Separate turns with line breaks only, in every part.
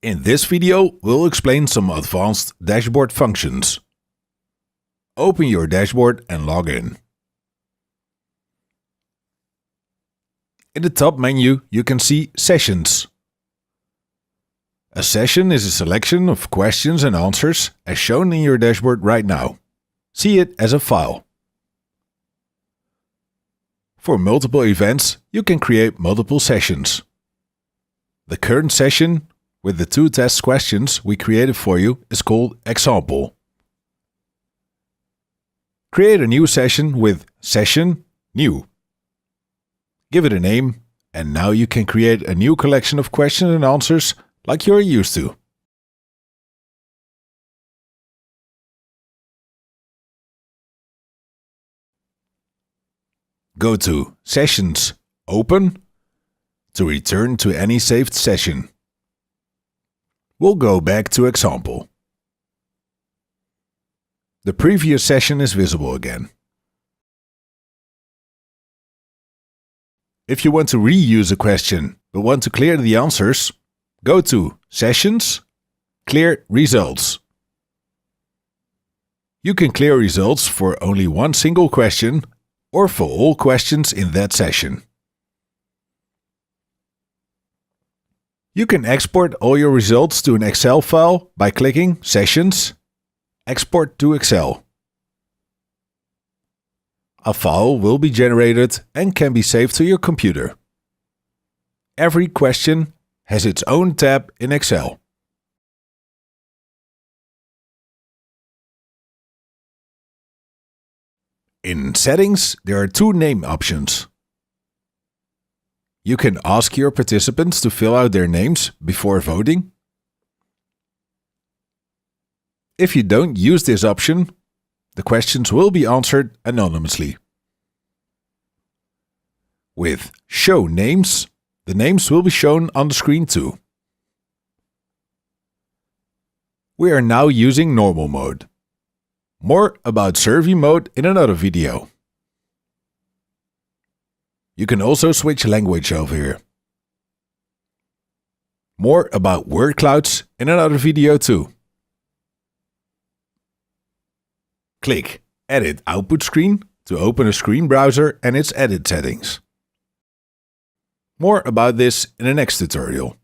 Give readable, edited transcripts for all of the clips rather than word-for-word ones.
In this video, we'll explain some advanced dashboard functions. Open your dashboard and log in. In the top menu, you can see Sessions. A session is a selection of questions and answers as shown in your dashboard right now. See it as a file. For multiple events, you can create multiple sessions. The current session with the 2 test questions we created for you is called Example. Create a new session with Session New. Give it a name, and now you can create a new collection of questions and answers like you're used to. Go to Sessions Open to return to any saved session. We'll go back to Example. The previous session is visible again. If you want to reuse a question but want to clear the answers, go to Sessions, Clear Results. You can clear results for only one single question or for all questions in that session. You can export all your results to an Excel file by clicking Sessions, Export to Excel. A file will be generated and can be saved to your computer. Every question has its own tab in Excel. In Settings, there are 2 name options. You can ask your participants to fill out their names before voting. If you don't use this option, the questions will be answered anonymously. With Show Names, the names will be shown on the screen too. We are now using normal mode. More about survey mode in another video. You can also switch language over here. More about word clouds in another video too. Click Edit Output Screen to open a screen browser and its edit settings. More about this in the next tutorial.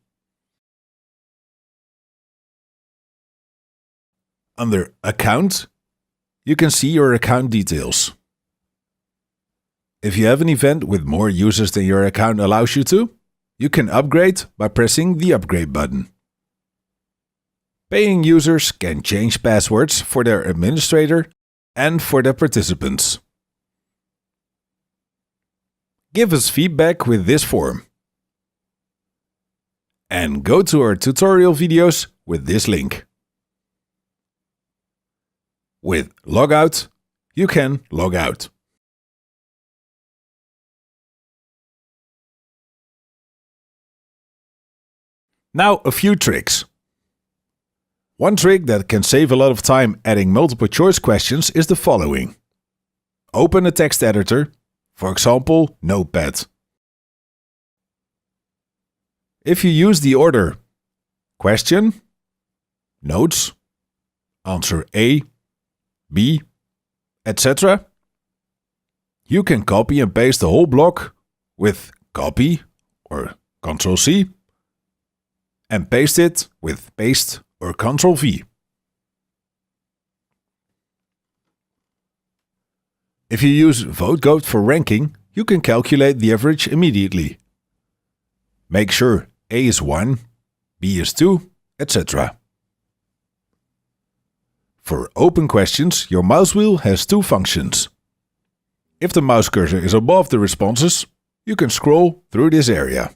Under Account, you can see your account details. If you have an event with more users than your account allows you to, you can upgrade by pressing the Upgrade button. Paying users can change passwords for their administrator and for their participants. Give us feedback with this form. And go to our tutorial videos with this link. With Logout, you can log out. Now a few tricks. One trick that can save a lot of time adding multiple choice questions is the following. Open a text editor, for example, Notepad. If you use the order Question, Notes, Answer A, B, etc., you can copy and paste the whole block with Copy or Ctrl-C and paste it with Paste or Ctrl-V. If you use Votegoat for ranking, you can calculate the average immediately. Make sure A is 1, B is 2, etc. For open questions, your mouse wheel has 2 functions. If the mouse cursor is above the responses, you can scroll through this area.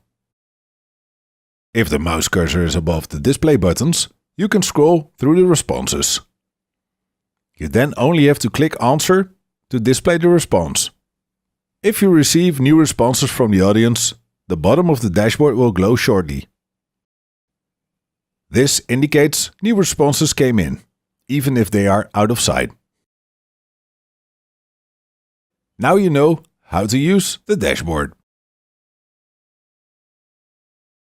If the mouse cursor is above the display buttons, you can scroll through the responses. You then only have to click Answer to display the response. If you receive new responses from the audience, the bottom of the dashboard will glow shortly. This indicates new responses came in, even if they are out of sight. Now you know how to use the dashboard.